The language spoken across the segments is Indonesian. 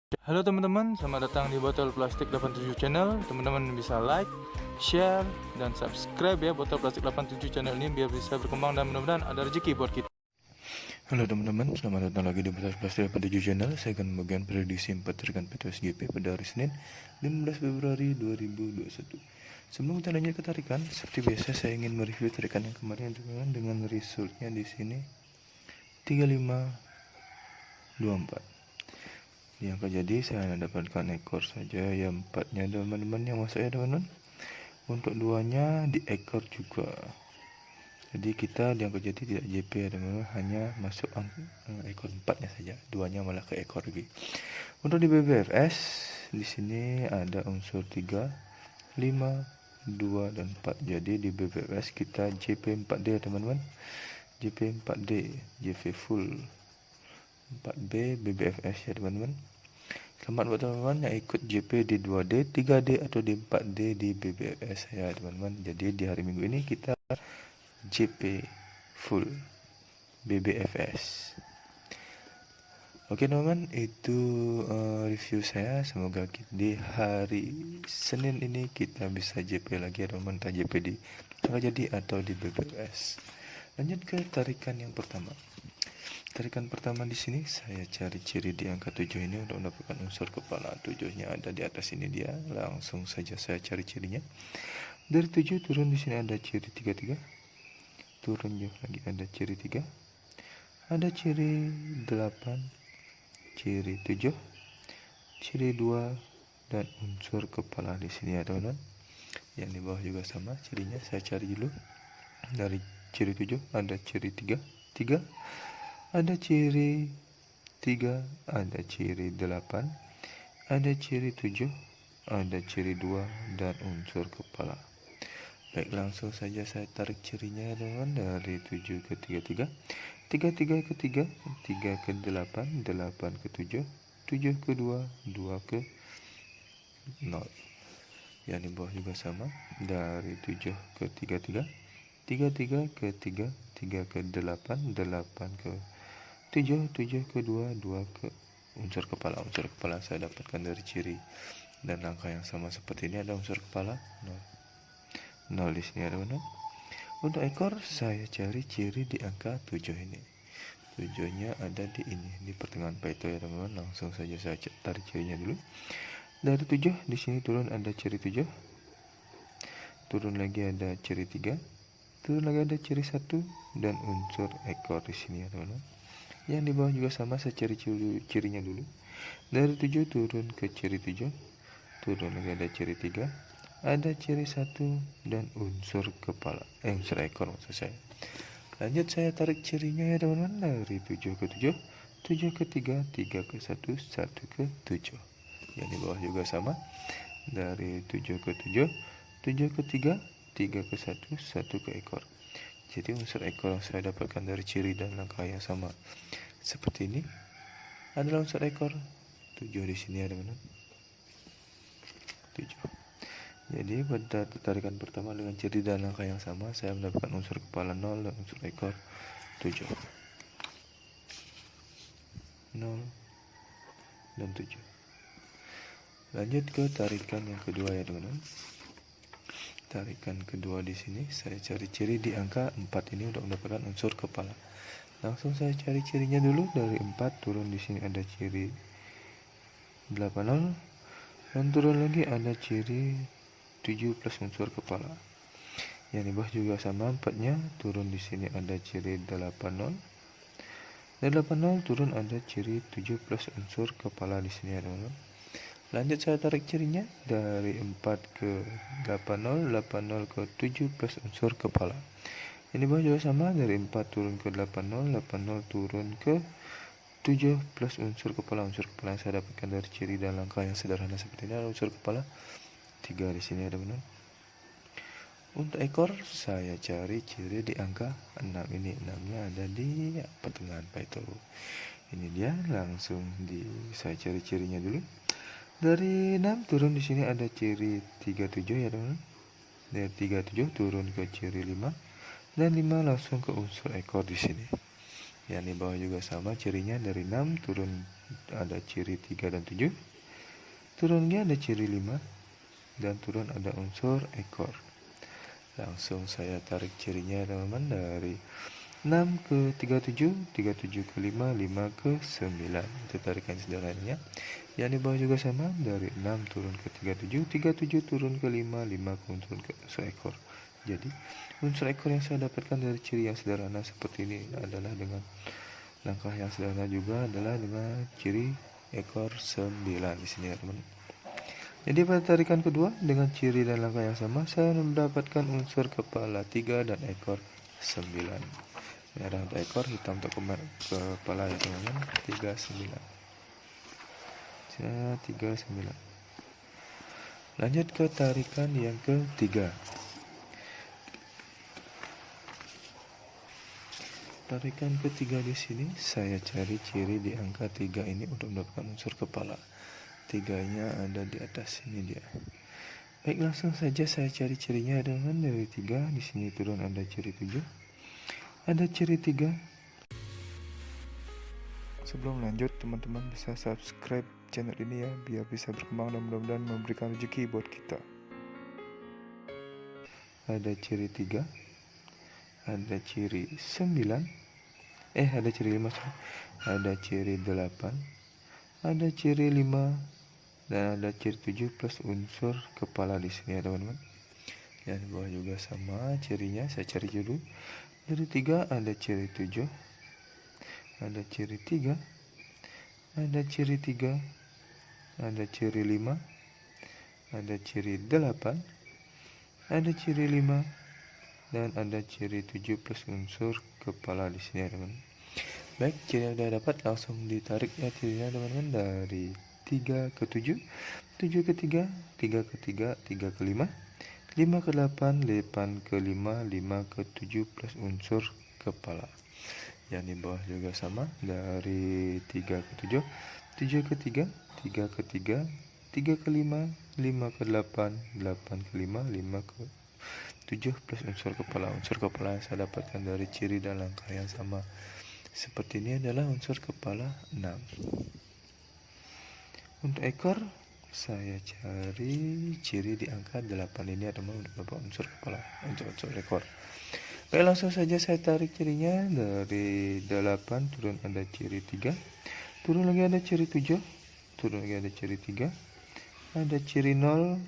Halo teman-teman, selamat datang di Botol Plastik 87 Channel. Teman-teman bisa like, share, dan subscribe ya Botol Plastik 87 Channel ini biar bisa berkembang dan mudah-mudahan ada rezeki buat kita. Halo teman-teman, selamat datang lagi di Botol Plastik 87 Channel. Saya akan membagikan prediksi 4 rekan PTSGP pada hari Senin 15 Februari 2021. Sebelum kita lanjut ke tarikan, seperti biasa saya ingin mereview tarikan yang kemarin teman-teman dengan resultnya di sini 3524. Yang jadi saya dapatkan ekor saja, ya empatnya teman-teman yang masuk ya teman-teman. Untuk duanya di ekor juga. Jadi kita yang jadi tidak JP ya teman-teman, hanya masuk ekor empatnya saja. Duanya malah ke ekor lagi. Untuk di BBFS di sini ada unsur 3, 5, 2 dan 4. Jadi di BBFS kita JP 4D ya teman-teman. JP 4D, JP full 4B BBFS ya teman-teman. Selamat buat teman-teman yang ikut JP di 2D, 3D atau di 4D di BBFS ya teman-teman. Jadi di hari Minggu ini kita JP full BBFS. Oke teman-teman, itu review saya. Semoga di hari Senin ini kita bisa JP lagi ya teman-teman, entah JP di jadi atau di BBFS. Lanjut ke tarikan yang pertama. Tarikan pertama di sini saya cari ciri di angka 7 ini untuk mendapatkan unsur kepala. 7-nya ada di atas ini dia. Langsung saja saya cari cirinya. Dari 7 turun di sini ada ciri 33. Turun jauh lagi ada ciri 3. Ada ciri 8, ciri 7, ciri 2 dan unsur kepala di sini ya teman-teman. Yang di bawah juga sama cirinya. Saya cari dulu. Dari ciri 7 ada ciri 3. Ada ciri 3, ada ciri 8, ada ciri 7, ada ciri 2, dan unsur kepala. Baik, langsung saja saya tarik cirinya teman-teman. Dari 7 ke 33, 33 ke 3, 3 ke 8, 8 ke 7, 7 ke 2, 2 ke 0. Yang di bawah juga sama. Dari 7 ke 33, 33 ke 3, 3 ke 8, 8 ke 7 ke 2, 2 ke unsur kepala. Unsur kepala saya dapatkan dari ciri dan langkah yang sama seperti ini. Ada unsur kepala 0 di sini ada teman-teman. Untuk ekor saya cari ciri di angka 7 ini. 7-nya ada di ini, di pertengahan paito ya teman-teman. Langsung saja saya tarik cirinya dulu. Dari 7 di sini turun ada ciri 7. Turun lagi ada ciri 3. Turun lagi ada ciri 1 dan unsur ekor di sini ya teman-teman. Yang di bawah juga sama, saya cari cirinya dulu. Dari 7 turun ke ciri 7. Turun lagi ada ciri 3. Ada ciri 1 dan unsur kepala. Unsur ekor maksud saya. Lanjut saya tarik cirinya ya teman-teman. Dari 7 ke 7. 7 ke 3. 3 ke 1. 1 ke 7. Yang di bawah juga sama. Dari 7 ke 7. 7 ke 3. 3 ke 1. 1 ke ekor. Jadi unsur ekor yang saya dapatkan dari ciri dan langkah yang sama seperti ini adalah unsur ekor 7 di sini ada teman-teman. 7. Jadi pada tarikan pertama dengan ciri dan langkah yang sama saya mendapatkan unsur kepala 0 dan unsur ekor 7. 0 dan 7. Lanjut ke tarikan yang kedua ya teman-teman. Tarikan kedua di sini saya cari ciri di angka 4 ini untuk mendapatkan unsur kepala. Langsung saya cari cirinya dulu. Dari 4 turun di sini ada ciri 80 dan turun lagi ada ciri 7 plus unsur kepala. Yang di bawah juga sama 4-nya. Turun di sini ada ciri 80. Dan 80 turun ada ciri 7 plus unsur kepala di sini ya teman-teman. Lanjut saya tarik cirinya dari 4 ke 80, 80 ke 7 plus unsur kepala. Ini bawah juga sama, dari 4 turun ke 80, 80 turun ke 7 plus unsur kepala. Unsur kepala yang saya dapatkan dari ciri dan langkah yang sederhana seperti ini adalah unsur kepala 3 di sini ada benar. Untuk ekor saya cari ciri di angka 6 ini. 6-nya ada di pertengahan paito. Ini dia, langsung saya cari cirinya dulu. Dari 6 turun di sini ada ciri 37 ya teman-teman. Dari 37 turun ke ciri 5 dan 5 langsung ke unsur ekor di sini. Yang di bawah juga sama, cirinya dari 6 turun ada ciri 3 dan 7. Turun lagi ada ciri 5 dan turun ada unsur ekor. Langsung saya tarik cirinya teman-teman, dari 6 ke 37, 37 ke 5, 5 ke 9. Itu tarikan sederhananya. Yang di bawah juga sama, dari 6 turun ke 37, 37 turun ke 5, 5 turun ke unsur ekor. Jadi unsur ekor yang saya dapatkan dari ciri yang sederhana seperti ini adalah dengan langkah yang sederhana juga adalah dengan ciri ekor 9 di sini ya teman. Jadi pada tarikan kedua dengan ciri dan langkah yang sama, saya mendapatkan unsur kepala 3 dan ekor 9. Merah untuk ekor, hitam untuk kepala ya teman-teman. 39. 39. Lanjut ke tarikan yang ketiga. Tarikan ketiga di sini saya cari ciri di angka 3 ini untuk mendapatkan unsur kepala. 3-nya ada di atas sini dia. Baik, langsung saja saya cari cirinya dengan dari 3. Di sini turun ada ciri 7. Ada ciri 3. Sebelum lanjut, teman-teman bisa subscribe channel ini ya, biar bisa berkembang dan mudah-mudahan memberikan rezeki buat kita. Ada ciri 3. Ada ciri 9. Ada ciri 5. Ada ciri 8. Ada ciri 5. Dan ada ciri 7 plus unsur kepala di sini ya teman-teman. Yang di bawah juga sama cirinya, saya cari dulu. Dari 3 ada ciri 7. Ada ciri 3. Ada ciri 3. Ada ciri 5. Ada ciri 8. Ada ciri 5. Dan ada ciri 7 plus unsur kepala di sini ya teman. Baik, ciri yang sudah dapat langsung ditarik ya cirinya teman-teman, dari 3 ke 7, 7 ke 3, 3 ke 3, 3 ke 5, 5 ke 8, 8 ke 5, 5 ke 7 plus unsur kepala. Yang di bawah juga sama, dari 3 ke 7, 7 ke 3, 3 ke 3, 3 ke 5, 5 ke 8, 8 ke 5, 5 ke 7 plus unsur kepala. Unsur kepala yang saya dapatkan dari ciri dan langkah yang sama seperti ini adalah unsur kepala 6. Untuk ekor saya cari ciri di angka 8 ini adalah beberapa unsur kepala, unsur ekor. Baik, langsung saja saya tarik cirinya. Dari 8 turun ada ciri 3, turun lagi ada ciri 7, turun lagi ada ciri 3, ada ciri 0,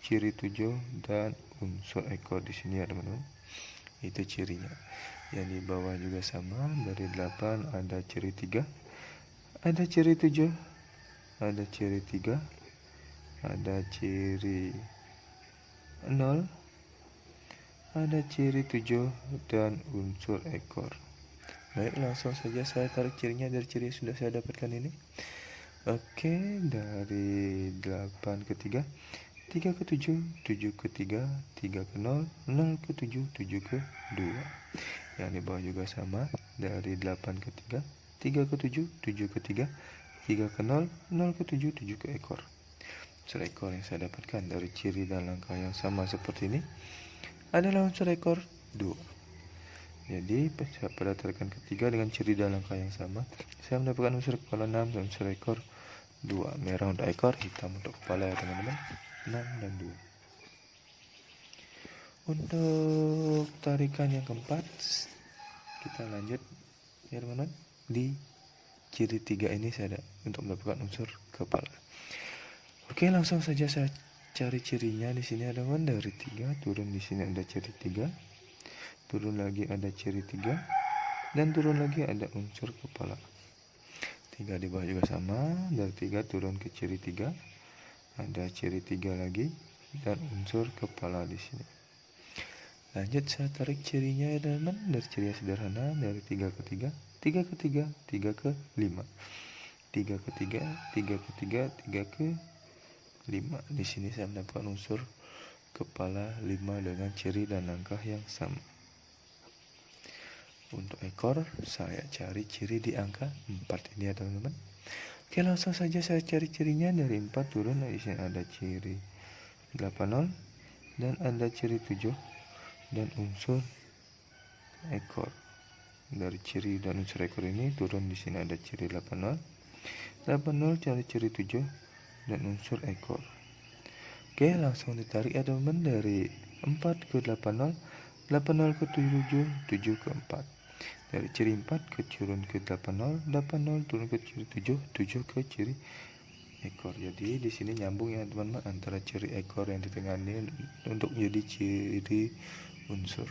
ciri 7 dan unsur ekor di sini ya teman-teman. Itu cirinya. Yang di bawah juga sama, dari 8 ada ciri 3, ada ciri 7, ada ciri 3, ada ciri 0, ada ciri 7 dan unsur ekor. Baik, langsung saja saya tarik cirinya dari ciri yang sudah saya dapatkan ini. Oke, dari 8 ke 3, 3 ke 7, 7 ke 3, 3 ke 0, 0 ke 7, 7 ke 2. Yang di bawah juga sama, dari 8 ke 3, 3 ke 7, 7 ke 3, 3 ke 0, 0 ke 7, 7 ke ekor. Unsur ekor yang saya dapatkan dari ciri dan langkah yang sama seperti ini adalah unsur ekor 2. Jadi pada tarikan ketiga dengan ciri dan langkah yang sama, saya mendapatkan unsur kepala 6 dan unsur ekor 2. Merah untuk ekor, hitam untuk kepala ya teman-teman. 6 dan 2. Untuk tarikan yang keempat, kita lanjut ya teman-teman. Di ciri 3 ini saya ada untuk mendapatkan unsur kepala. Oke, langsung saja saya cari cirinya. Di sini ada teman, dari 3 turun, di sini ada ciri 3, turun lagi ada ciri 3, dan turun lagi ada unsur kepala. 3 di bawah juga sama, dari 3 turun ke ciri 3, ada ciri 3 lagi dan unsur kepala di sini. Lanjut saya tarik cirinya ya teman, dari ciri yang sederhana, dari 3 ke 3, 3 ke 3, 3 ke 5, 3 ke 3, 3 ke 3, 3 ke 5. Di sini saya mendapatkan unsur kepala 5 dengan ciri dan langkah yang sama. Untuk ekor saya cari ciri di angka 4 ini ya teman-teman. Oke, langsung saja saya cari cirinya. Dari 4 turun, di sini ada ciri 80 dan ada ciri 7 dan unsur ekor. dari ciri dan unsur ekor ini turun. Di sini ada ciri 80. 80 cari ciri 7 dan unsur ekor. Oke, langsung ditarik ya teman-teman, dari 4 ke 80, 80 ke 7, 7 ke 4. Dari ciri 4 ke turun ke 80, 80 turun ke ciri 7, 7 ke ciri ekor. Jadi di sini nyambung ya teman-teman antara ciri ekor yang di tengah ini untuk menjadi ciri unsur.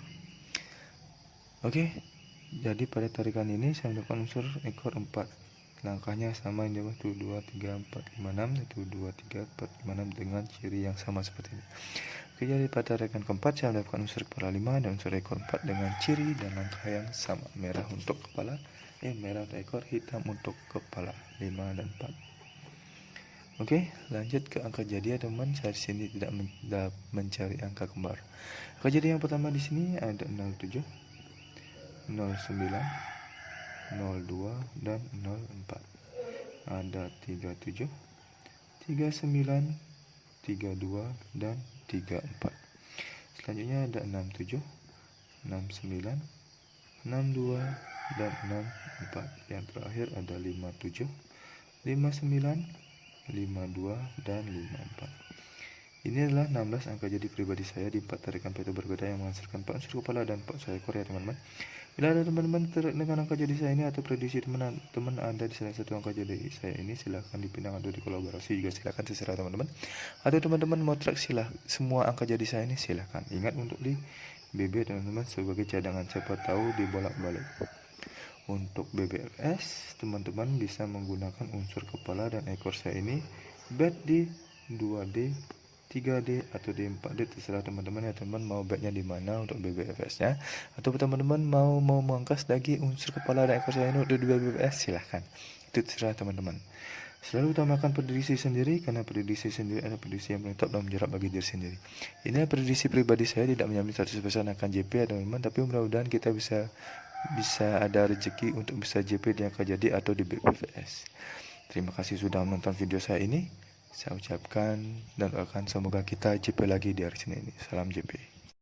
Oke, jadi pada tarikan ini saya mendapatkan unsur ekor 4. Langkahnya sama ini, 1, 2, 3, 4, 5, 6, 1, 2, 3, 4, 5, 6 dengan ciri yang sama seperti ini. Oke, jadi pada tarikan keempat saya mendapatkan unsur kepala 5 dan unsur ekor 4 dengan ciri dan langkah yang sama. Merah untuk kepala, merah untuk ekor, hitam untuk kepala 5 dan 4. Oke, lanjut ke angka jadi ya teman. Saya di sini tidak mencari angka kembar. Angka jadi yang pertama di sini ada 07, 09, 02 dan 04. Ada 37, 39, 32 dan 34. Selanjutnya ada 67, 69, 62 dan 64. Yang terakhir ada 57, 59, 52 dan 54. Ini adalah 16 angka jadi pribadi saya di 4 tarikan peto berbeda yang menghasilkan 4 unsur kepala dan 4 unsur ekor ya teman-teman. Bila ada teman-teman dengan angka jadi saya ini atau prediksi teman-teman ada di salah satu angka jadi saya ini, silahkan dipinang atau dikolaborasi juga silahkan terserah teman-teman. Atau teman-teman mau track semua angka jadi saya ini silahkan. Ingat untuk di BB teman-teman sebagai cadangan, siapa tahu dibolak-balik. Untuk BBFS teman-teman bisa menggunakan unsur kepala dan ekor saya ini bet di 2D, 3D atau di 4D, terserah teman-teman ya teman mau betnya di mana untuk BBFS nya. Atau teman-teman mau mengangkas lagi unsur kepala dan ekor saya ini untuk di BBFS silahkan, itu terserah teman-teman. Selalu utamakan prediksi sendiri, karena prediksi sendiri adalah prediksi yang menetap dan menjerat bagi diri sendiri. Ini prediksi pribadi saya, tidak menjamin 100% akan JP ya teman-teman, tapi mudah-mudahan kita bisa ada rezeki untuk bisa JP di angka jadi atau di BBFS. Terima kasih sudah menonton video saya ini. Saya ucapkan dan doakan semoga kita JP lagi di hari Senin ini. Salam JP.